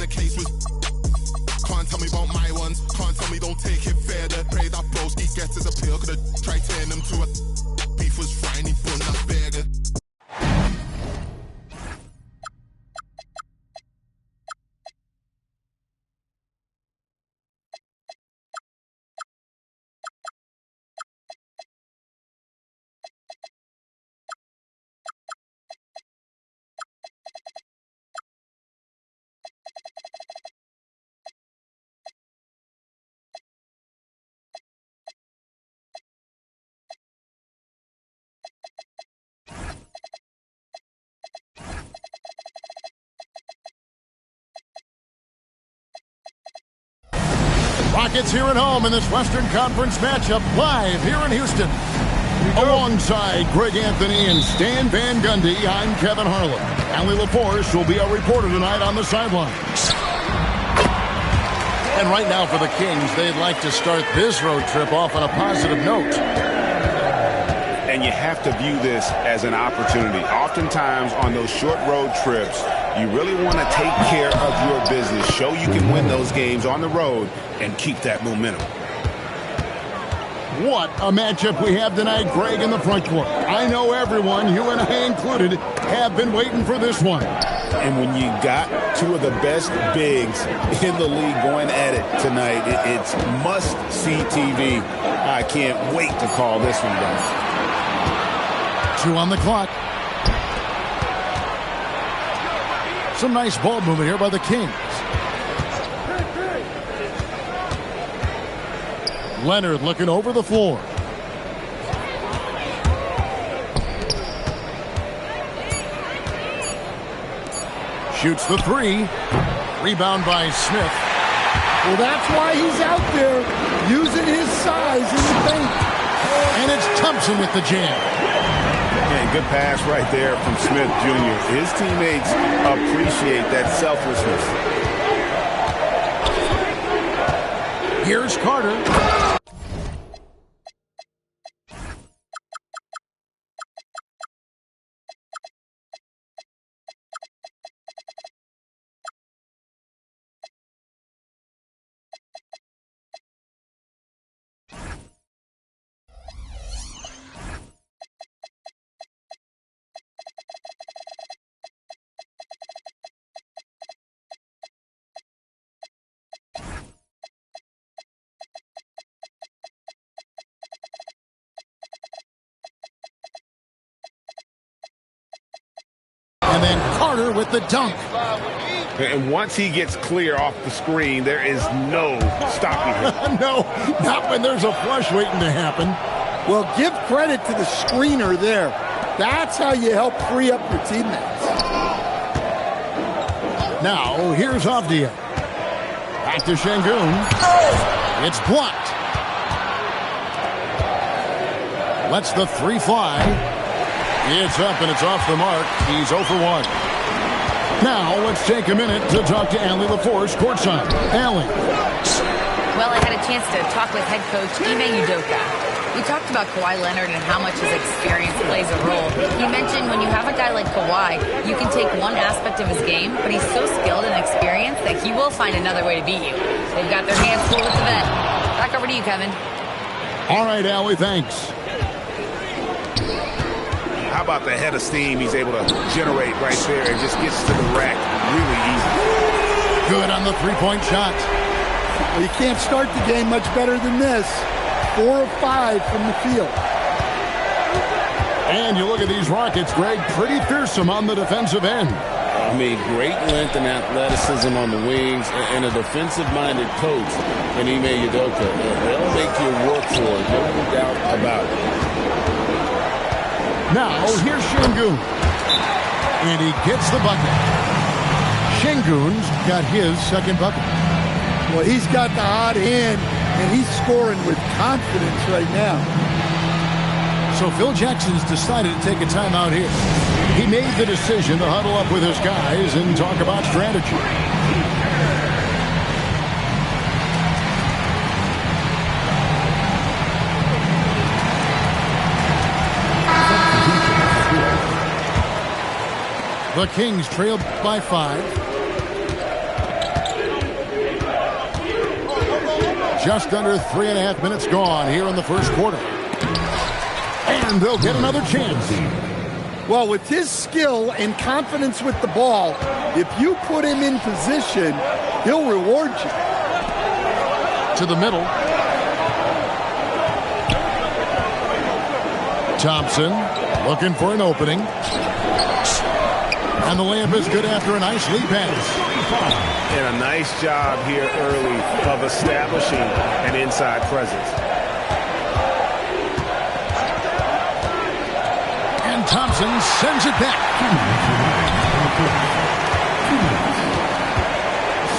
the case was. Can't tell me about my ones. Can't tell me don't take it fair. The pray that broski gets his appeal. Could've tried turning him to a beef was frying. He bun that burger. Rockets here at home in this Western Conference matchup, live here in Houston. Alongside Greg Anthony and Stan Van Gundy, I'm Kevin Harlan. Allie LaForce will be our reporter tonight on the sidelines. And right now for the Kings, they'd like to start this road trip off on a positive note. And you have to view this as an opportunity. Oftentimes on those short road trips, you really want to take care of your business, show you can win those games on the road, and keep that momentum. What a matchup we have tonight, Greg, in the front court. I know everyone, you and I included, have been waiting for this one. And when you got two of the best bigs in the league going at it tonight, it's must-see TV. I can't wait to call this one down. 2 on the clock. Some nice ball movement here by the Kings. Leonard looking over the floor. Shoots the 3. Rebound by Smith. Well, that's why he's out there using his size in the paint. And it's Thompson with the jam. Yeah, good pass right there from Smith Jr. His teammates appreciate that selflessness. Here's Carter. And then Carter with the dunk. And once he gets clear off the screen, there is no stopping him. No, not when there's a flush waiting to happen. Well, give credit to the screener there. That's how you help free up your teammates. Now, here's Avdia. Back to Şengün. It's blocked. Lets the 3 fly. It's up and it's off the mark. He's 0 for 1. Now, let's take a minute to talk to Allie LaForce courtside. Allie. Well, I had a chance to talk with head coach Ime Udoka. We talked about Kawhi Leonard and how much his experience plays a role. He mentioned when you have a guy like Kawhi, you can take one aspect of his game, but he's so skilled and experienced that he will find another way to beat you. They've got their hands full with the vet. Back over to you, Kevin. All right, Allie, thanks. How about the head of steam he's able to generate right there and just gets to the rack really easy. Good on the 3-point shot. Well, you can't start the game much better than this. 4 of 5 from the field. And you look at these Rockets, Greg, pretty fearsome on the defensive end. I mean, great length and athleticism on the wings and a defensive-minded coach in Ime Udoka. They'll make you work for it, no doubt about it. Now, here's Şengün. And he gets the bucket. Şengün's got his second bucket. Well, he's got the hot hand, and he's scoring with confidence right now. So Phil Jackson's decided to take a timeout here. He made the decision to huddle up with his guys and talk about strategy. The Kings trailed by 5. Just under 3.5 minutes gone here in the first quarter. And they'll get another chance. Well, with his skill and confidence with the ball, if you put him in position, he'll reward you. To the middle. Thompson looking for an opening. And the layup is good after a nice lead pass. And a nice job here early of establishing an inside presence. And Thompson sends it back.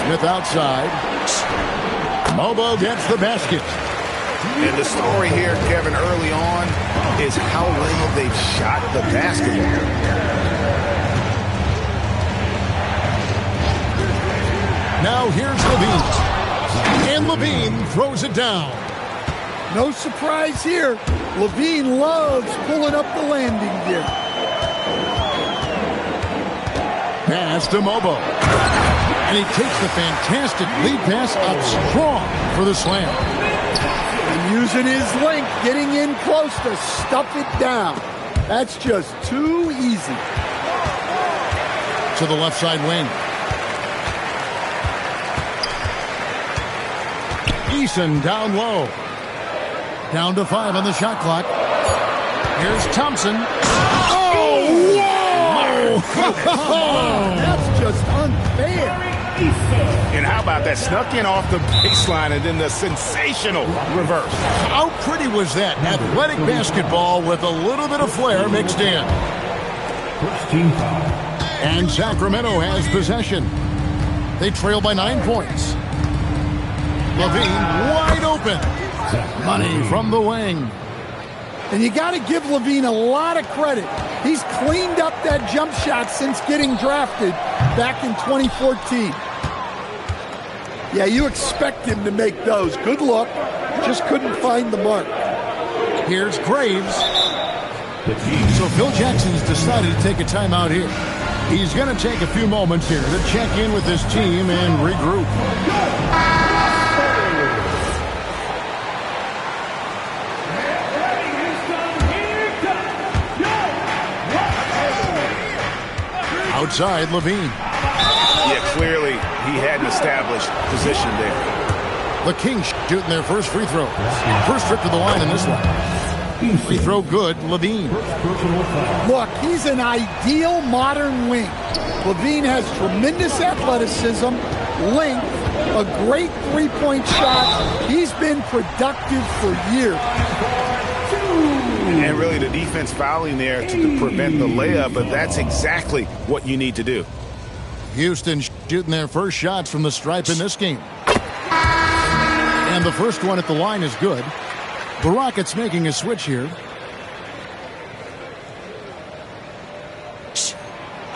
Smith outside. Mobo gets the basket. And the story here, Kevin, early on is how well they've shot the basketball. Now here's Levine. And Levine throws it down. No surprise here. Levine loves pulling up the landing gear. Pass to Mobo. And he takes the fantastic lead pass out strong for the slam. And using his length, getting in close to stuff it down. That's just too easy. To the left side wing. Eason down low. Down to 5 on the shot clock. Here's Thompson. Oh, whoa! That's just unfair. And how about that? Snuck in off the baseline and then the sensational reverse. How pretty was that? Athletic basketball with a little bit of flair mixed in. First team foul. And Sacramento has possession. They trail by 9 points. Levine wide open. Money from the wing. And you got to give Levine a lot of credit. He's cleaned up that jump shot since getting drafted back in 2014. Yeah, you expect him to make those. Good look. Just couldn't find the mark. Here's Graves. So Phil Jackson's decided to take a timeout here. He's going to take a few moments here to check in with his team and regroup. Outside, Levine. Yeah, clearly he had an established position there. The Kings shooting their first free throw. First trip to the line in this one. Free throw good, Levine. Look, he's an ideal modern wing. Levine has tremendous athleticism, length, a great three-point shot. He's been productive for years. And really the defense fouling there to prevent the layup, but that's exactly what you need to do. Houston shooting their first shots from the stripe in this game. And the first one at the line is good. The Rockets making a switch here.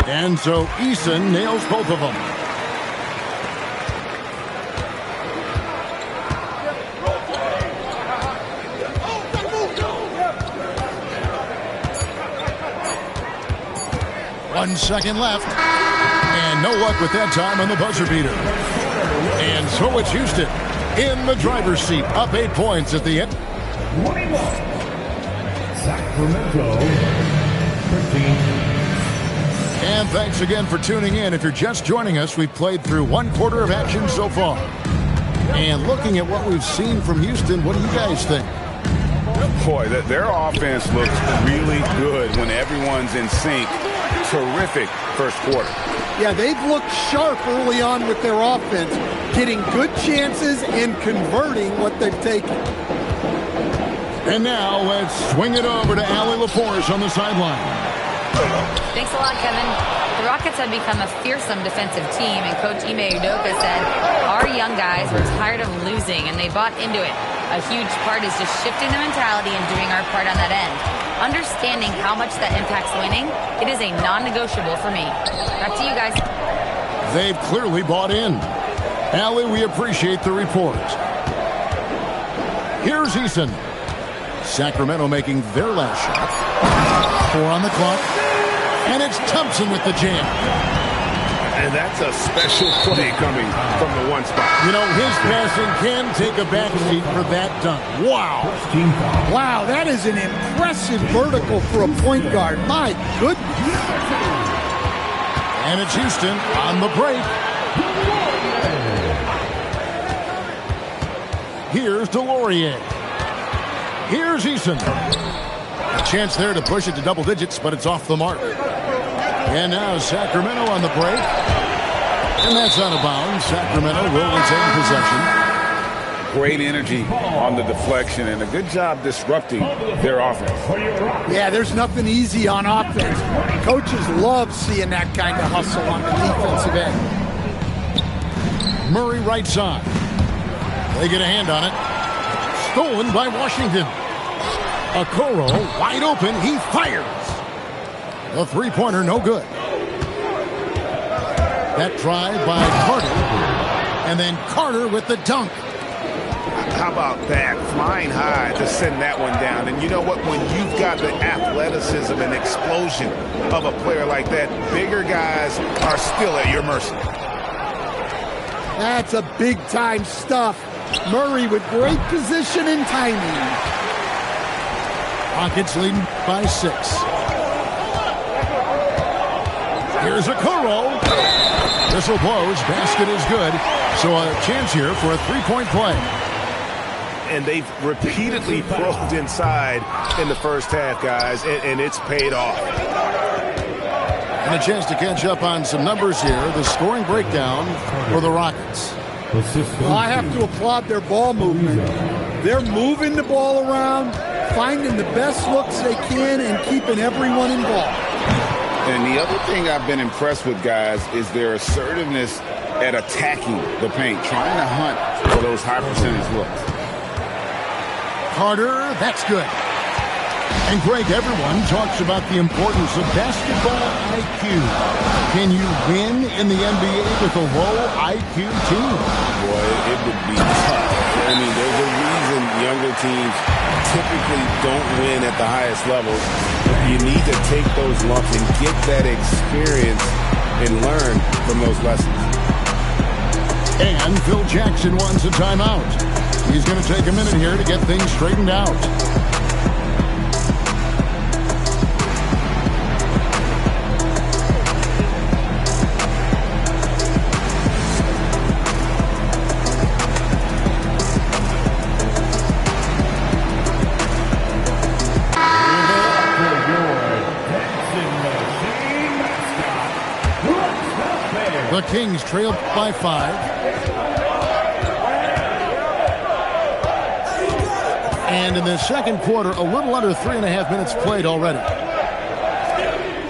And so Eason nails both of them. One second left. And no luck with that time on the buzzer beater. And so it's Houston in the driver's seat, up 8 points at the end. 21. Sacramento 13. And thanks again for tuning in. If you're just joining us, we've played through 1 quarter of action so far. And looking at what we've seen from Houston, what do you guys think? Boy, their offense looks really good when everyone's in sync. Terrific first quarter. Yeah, they've looked sharp early on with their offense, getting good chances and converting what they've taken. And now let's swing it over to Allie LaForce on the sideline. Thanks a lot, Kevin. The Rockets have become a fearsome defensive team, and Coach Ime Udoka said, our young guys were tired of losing, and they bought into it. A huge part is just shifting the mentality and doing our part on that end. Understanding how much that impacts winning, it is a non-negotiable for me. Back to you guys. They've clearly bought in. Allie, we appreciate the report. Here's Eason. Sacramento making their last shot. 4 on the clock. And it's Thompson with the jam. And that's a special play coming from the one spot. You know, his passing can take a backseat for that dunk. Wow. Wow, that is an impressive vertical for a point guard. My goodness. And it's Houston on the break. Here's DeLaurier. Here's Eason. A chance there to push it to double digits, but it's off the mark. And now Sacramento on the break. And that's out of bounds. Sacramento will retain possession. Great energy on the deflection and a good job disrupting their offense. Yeah, there's nothing easy on offense. Coaches love seeing that kind of hustle on the defensive end. Murray right side. They get a hand on it. Stolen by Washington. Okoro wide open. He fires. The three-pointer no good. That drive by Carter. And then Carter with the dunk. How about that? Flying high to send that one down. And you know what? When you've got the athleticism and explosion of a player like that, bigger guys are still at your mercy. That's a big-time stuff. Murray with great position and timing. Rockets leading by 6. Here's Okoro. Whistle blows. Basket is good. So a chance here for a three-point play. And they've repeatedly probed inside in the first half, guys, and it's paid off. And a chance to catch up on some numbers here. The scoring breakdown for the Rockets. Well, I have to applaud their ball movement. They're moving the ball around, finding the best looks they can, and keeping everyone involved. And the other thing I've been impressed with, guys, is their assertiveness at attacking the paint, trying to hunt for those high percentage looks. Carter, that's good. And Greg, everyone talks about the importance of basketball IQ. Can you win in the NBA with a low IQ team? Boy, it would be tough. I mean, there's a reason younger teams typically don't win at the highest levels. You need to take those lumps and get that experience and learn from those lessons. And Phil Jackson wants a timeout. He's going to take a minute here to get things straightened out. The Kings trail by 5. And in the second quarter, a little under 3.5 minutes played already.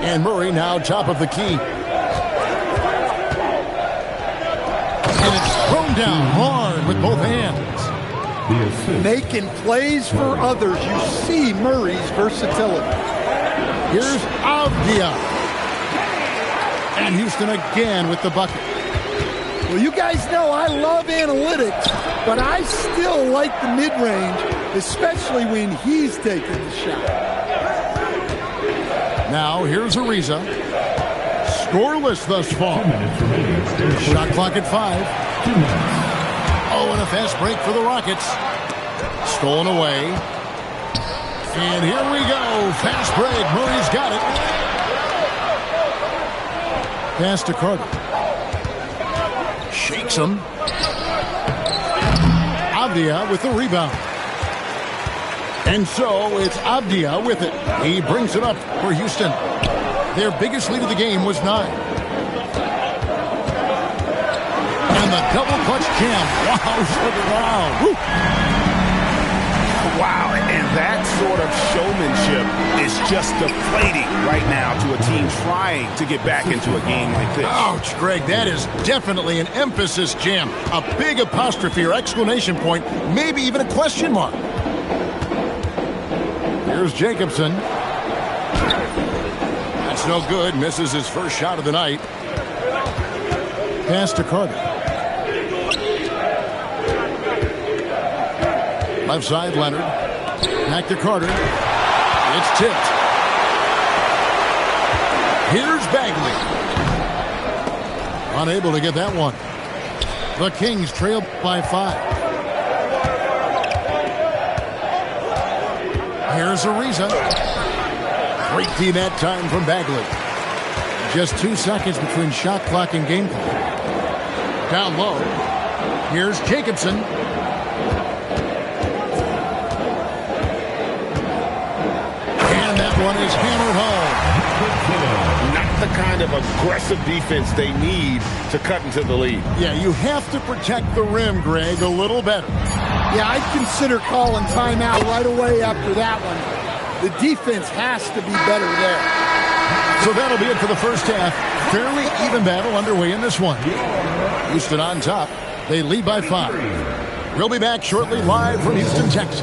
And Murray now top of the key. And it's thrown down hard with both hands. Making plays for others. You see Murray's versatility. Here's Avdia. And Houston again with the bucket. Well, you guys know I love analytics, but I still like the mid-range, especially when he's taking the shot. Now, here's Ariza. Scoreless thus far. Shot clock at 5. Oh, and a fast break for the Rockets. Stolen away. And here we go. Fast break. Murray's got it. Pass to Carter. Shakes him. Avdia with the rebound. And so it's Avdia with it. He brings it up for Houston. Their biggest lead of the game was 9. And the double clutch jam. Wow, for the round. Woo. Wow, and that sort of showmanship is just deflating right now to a team trying to get back into a game like this. Ouch, Greg, that is definitely an emphasis jam. A big apostrophe or exclamation point, maybe even a question mark. Here's Jacobson. That's no good. Misses his first shot of the night. Pass to Carter. Left side, Leonard. Back to Carter. It's tipped. Here's Bagley. Unable to get that one. The Kings trail by 5. Here's Ariza. Great D that time from Bagley. Just 2 seconds between shot clock and game clock. Down low. Here's Jacobson. And that one is hammered home. Not the kind of aggressive defense they need to cut into the lead. Yeah, you have to protect the rim, Greg, a little better. Yeah, I'd consider calling timeout right away after that one. The defense has to be better there. So that'll be it for the first half. Fairly even battle underway in this one. Houston on top. They lead by 5. We'll be back shortly live from Houston, Texas.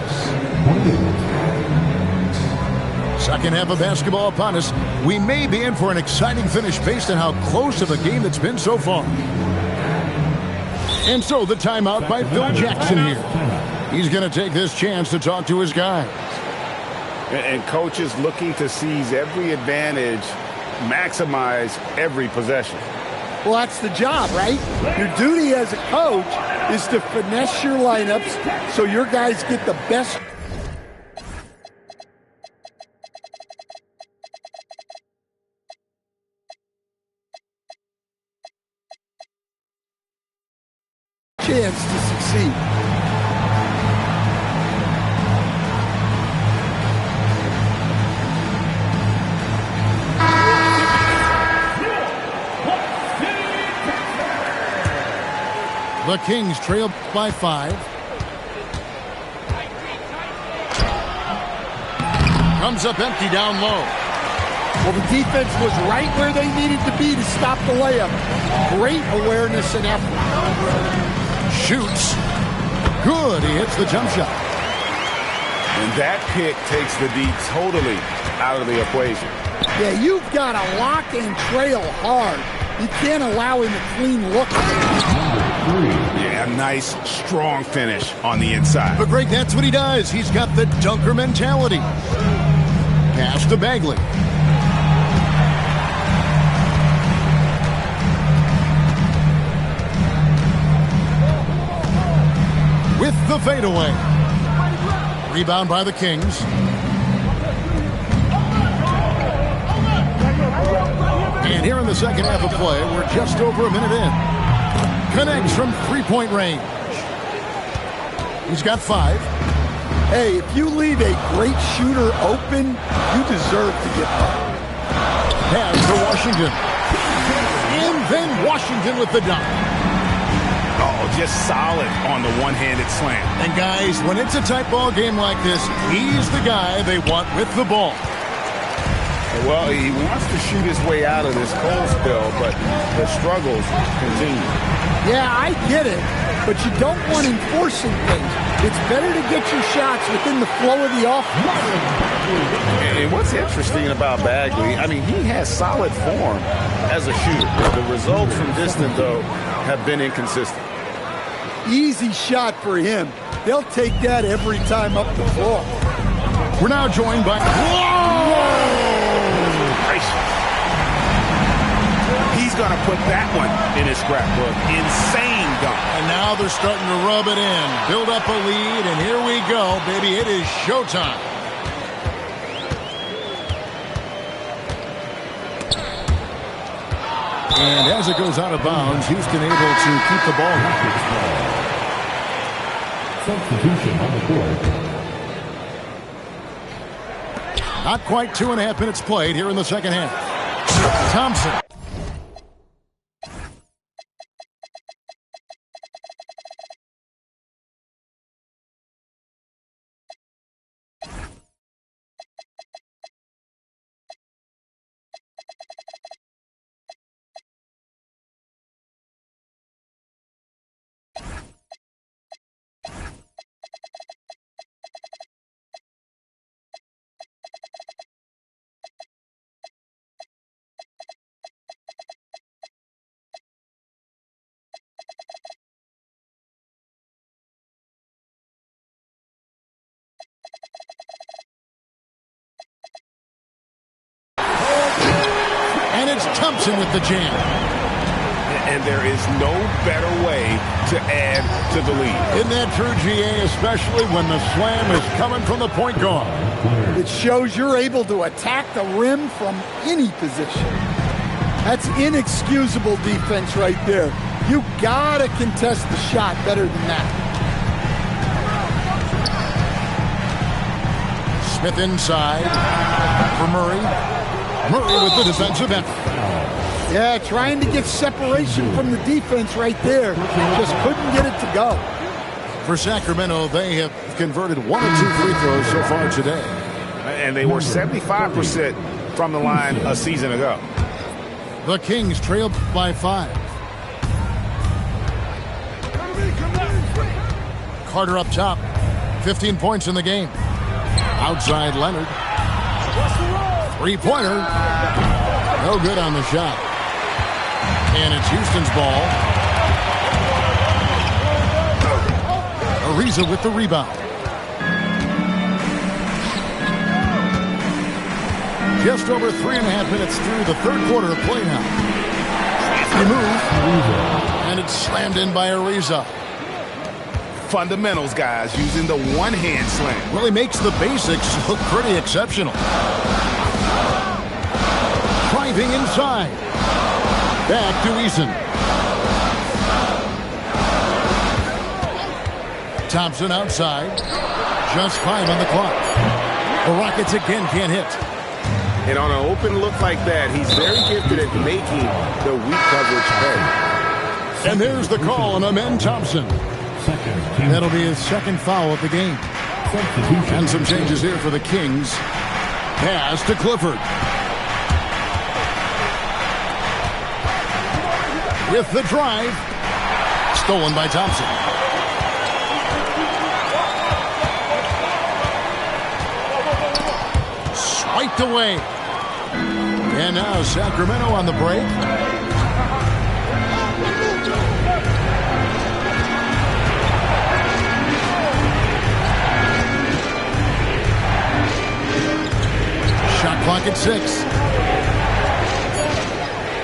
Second half of basketball upon us. We may be in for an exciting finish based on how close of a game it's been so far. And so the timeout by Phil Jackson here. He's going to take this chance to talk to his guys. And coach is looking to seize every advantage, maximize every possession. Well, that's the job, right? Your duty as a coach is to finesse your lineups so your guys get the best. Chance to succeed. The Kings trail by 5. Comes up empty down low. Well, the defense was right where they needed to be to stop the layup. Great awareness and effort. Shoots. Good. He hits the jump shot. And that pick takes the D totally out of the equation. Yeah, you've got to lock and trail hard. You can't allow him a clean look. Yeah, nice, strong finish on the inside. But Greg, that's what he does. He's got the dunker mentality. Pass to Bagley. With the fadeaway. Rebound by the Kings. And here in the second half of play, we're just over a minute in. Connects from three-point range. He's got 5. Hey, if you leave a great shooter open, you deserve to get that. Pass to Washington. And then Washington with the dunk. Oh, just solid on the one-handed slam. And guys, when it's a tight ball game like this, he's the guy they want with the ball. Well, he wants to shoot his way out of this cold spell, but the struggles continue. Yeah, I get it, but you don't want him forcing things. It's better to get your shots within the flow of the offense. And what's interesting about Bagley, I mean, he has solid form as a shooter. The results from distance, though, have been inconsistent. Easy shot for him. They'll take that every time up the floor. We're now joined by... He's going to put that one in his scrapbook. Insane dunk. And now they're starting to rub it in. Build up a lead, and here we go, baby. It is showtime. And as it goes out of bounds, Houston able to keep the ball. Substitution on the court. Not quite 2.5 minutes played here in the second half. Thompson. And it's Thompson with the jam. and there is no better way to add to the lead. Isn't that true, GA, especially when the slam is coming from the point guard? It shows you're able to attack the rim from any position. That's inexcusable defense right there. You gotta contest the shot better than that. Smith inside for Murray. Murray with the defensive effort. Yeah, trying to get separation from the defense right there. Just couldn't get it to go. For Sacramento, they have converted 1 of 2 free throws so far today. And they were 75% from the line a season ago. The Kings trailed by 5. Carter up top. 15 points in the game. Outside Leonard. Three-pointer. No good on the shot. And it's Houston's ball. Ariza with the rebound. Just over 3.5 minutes through the third quarter of play now. He moves. And it's slammed in by Ariza. Fundamentals, guys, using the one-hand slam. Well, he makes the basics look pretty exceptional. Driving inside. Back to Eason. Thompson outside. Just 5 on the clock. The Rockets again can't hit. And on an open look like that, he's very gifted at making the weak coverage pay. And there's the call on Amen Thompson. That'll be his second foul of the game. And some changes here for the Kings. Pass to Clifford. With the drive. Stolen by Thompson. Swiped away. And now Sacramento on the break. Shot clock at 6.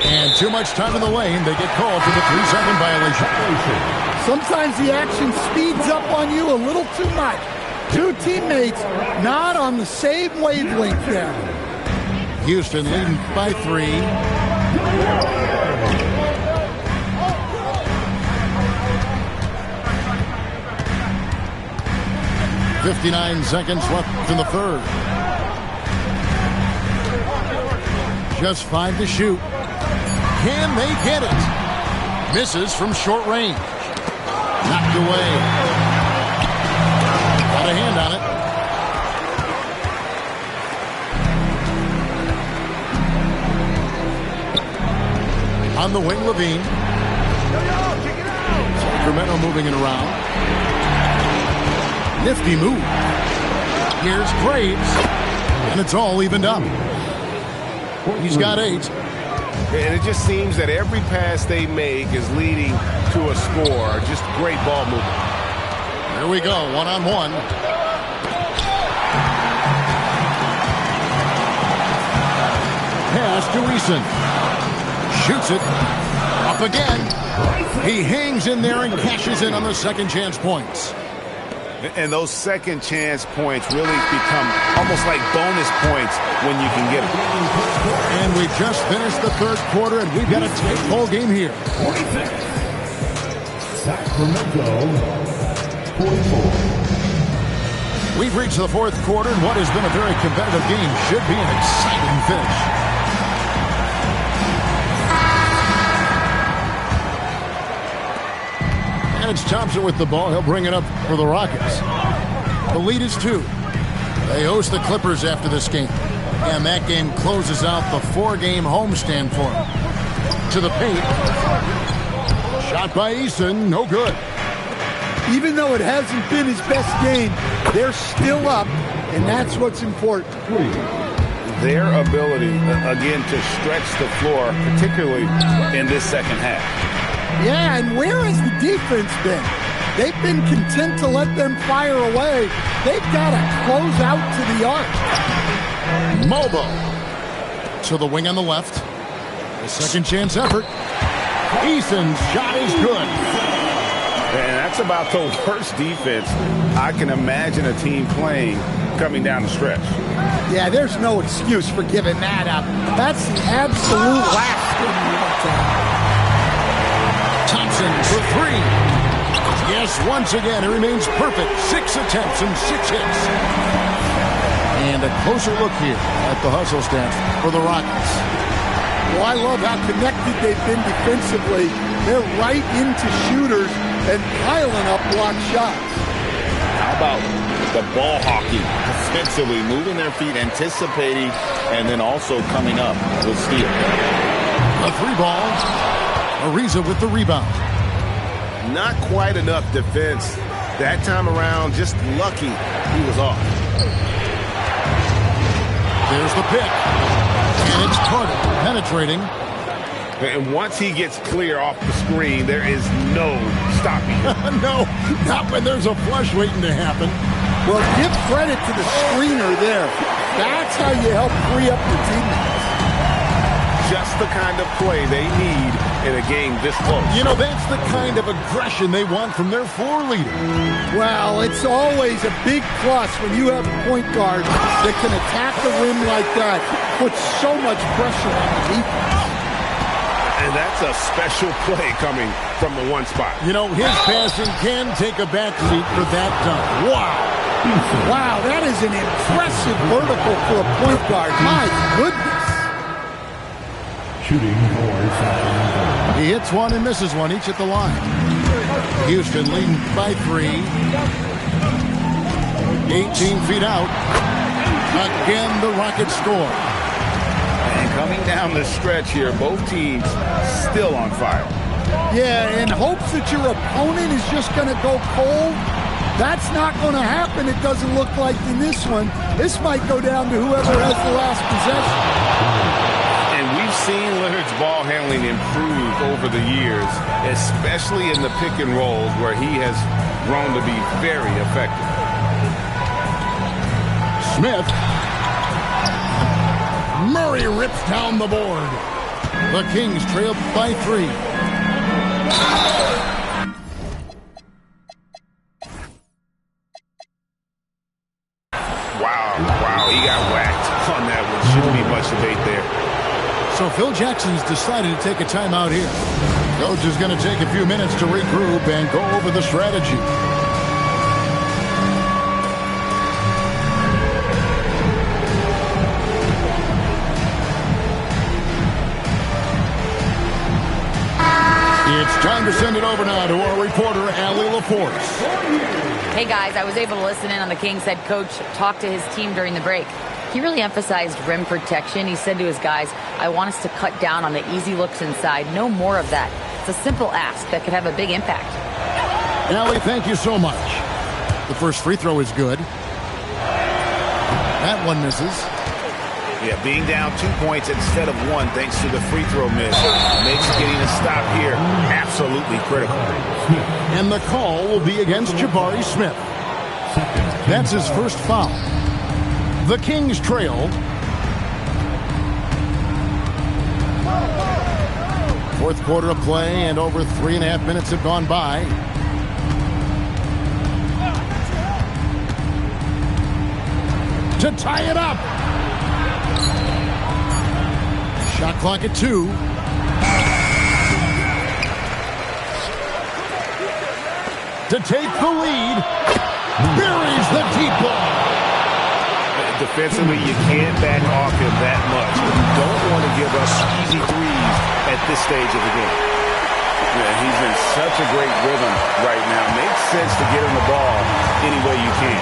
And too much time in the lane. They get called for the 3-second violation. Sometimes the action speeds up on you a little too much. Two teammates not on the same wavelength there. Houston leading by 3. .59 seconds left in the third. Just 5 to shoot. Can they get it? Misses from short range. Knocked away. Got a hand on it. On the wing, Levine. Sacramento moving it around. Nifty move. Here's Graves. And it's all evened up. He's got 8. And it just seems that every pass they make is leading to a score. Just great ball movement. Here we go, one-on-one. Pass to Eason. Shoots it. Up again. He hangs in there and cashes in on the second chance points. And those second chance points really become almost like bonus points when you can get them. And we just finished the third quarter, and we've got a tight ball game here. Sacramento 44. We've reached the fourth quarter, and what has been a very competitive game should be an exciting finish. And it's Thompson with the ball. He'll bring it up for the Rockets. The lead is 2. They host the Clippers after this game. And that game closes out the 4-game homestand for them. To the paint. Shot by Eason. No good. Even though it hasn't been his best game, they're still up, and that's what's important. Their ability, again, to stretch the floor, particularly in this second half. Yeah, and where has the defense been? They've been content to let them fire away. They've got to close out to the arc. Mobo to the wing on the left. A second chance effort. Eason's shot is good. And that's about the worst defense I can imagine a team playing coming down the stretch. Yeah, there's no excuse for giving that up. That's the absolute last thing you want to have. Thompson for three. Yes, once again, it remains perfect. 6 attempts and 6 hits. And a closer look here at the hustle stats for the Rockets. Well, I love how connected they've been defensively. They're right into shooters and piling up block shots. How about the ball hockey? Defensively, moving their feet, anticipating, and then also coming up with steal. A 3-ball. Ariza with the rebound. Not quite enough defense. That time around, just lucky he was off. There's the pick. And it's Carter penetrating. And once he gets clear off the screen, there is no stopping him. No, not when there's a flush waiting to happen. Well, give credit to the screener there. That's how you help free up your teammates. Just the kind of play they need in a game this close. You know, that's the kind of aggression they want from their floor leader. Well, it's always a big plus when you have a point guard that can attack the rim like that, put so much pressure on the defense. And that's a special play coming from the one spot. You know, his passing can take a backseat for that dunk. Wow. Wow, that is an impressive vertical for a point guard. My goodness. Shooting for Sacramento. He hits one and misses one, each at the line. Houston leading by 3. 18 feet out. Again, the Rockets score. And coming down the stretch here, both teams still on fire. Yeah, in hopes that your opponent is just going to go cold. That's not going to happen, it doesn't look like in this one. This might go down to whoever has the last possession. And we've seen Leonard's ball handling improve over the years, especially in the pick and rolls where he has grown to be very effective. Smith. Murray rips down the board. The Kings trail by 3. Wow, he got whacked on that one. Shouldn't be much debate there. So Phil Jackson's decided to take a timeout here. Coach is going to take a few minutes to regroup and go over the strategy. It's time to send it over now to our reporter, Allie LaForce. Hey guys, I was able to listen in on the Kings head coach talk to his team during the break. He really emphasized rim protection. He said to his guys, I want us to cut down on the easy looks inside. No more of that. It's a simple ask that could have a big impact. Allie, thank you so much. The first free throw is good. That one misses. Yeah, being down 2 points instead of 1 thanks to the free throw miss makes getting a stop here absolutely critical. And the call will be against Jabari Smith. That's his first foul. The Kings trail. Fourth quarter of play, and over 3.5 minutes have gone by. To tie it up. Shot clock at 2. To take the lead. Buries the deep ball. Defensively, you can't back off him that much. You don't want to give us easy threes at this stage of the game. Yeah, he's in such a great rhythm right now. Makes sense to get him the ball any way you can.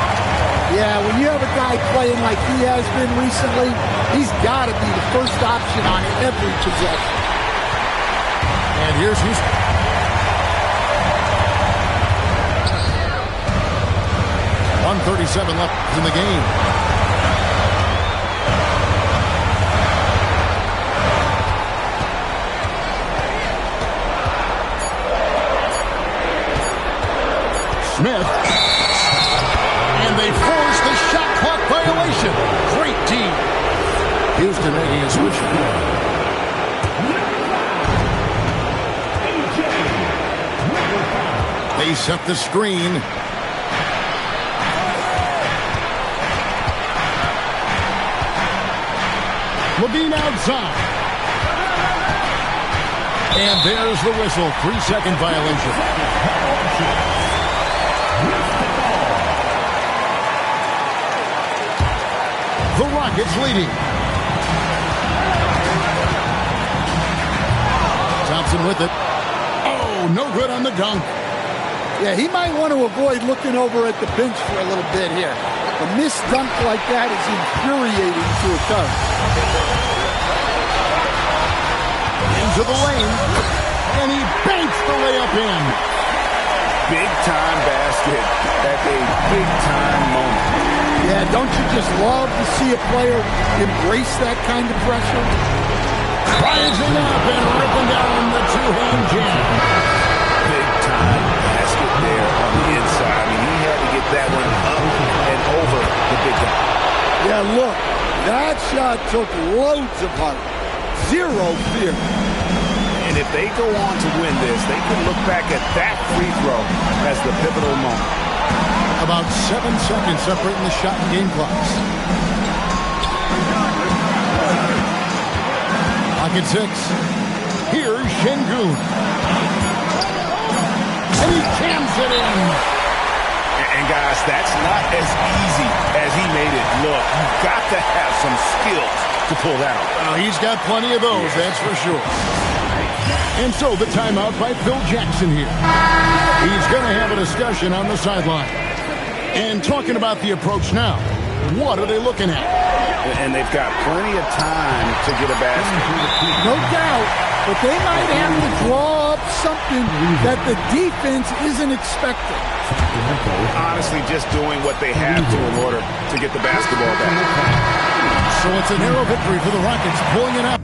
Yeah, when you have a guy playing like he has been recently, he's got to be the first option on every possession. And here's Houston. .137 left in the game. Smith. And they force the shot clock violation. Great team. Houston making a switch. They set the screen. Levine outside. And there's the whistle. 3-second violation. The Rockets leading. Thompson with it. Oh, no good on the dunk. Yeah, he might want to avoid looking over at the bench for a little bit here. A missed dunk like that is infuriating to a Cub. Into the lane, and he banks the layup in. Big-time basket at a big-time moment. Yeah, don't you just love to see a player embrace that kind of pressure? Rising up and ripping down the two-hand jam. Big-time basket there on the inside. I mean, he had to get that one up and over the big guy. Yeah, look, that shot took loads of heart. Zero fear. And if they go on to win this, they can look back at that free throw as the pivotal moment. About 7 seconds separating the shot and game clocks. Pocket 6. Here's Şengün. And he jams it in. And guys, that's not as easy as he made it look. You've got to have some skills to pull that off. He's got plenty of those, that's for sure. And so the timeout by Phil Jackson here. He's going to have a discussion on the sideline. And talking about the approach now, what are they looking at? And they've got plenty of time to get a basket. No doubt, but they might have to draw up something that the defense isn't expecting. Honestly, just doing what they have to in order to get the basketball back. So it's a narrow victory for the Rockets, pulling it up.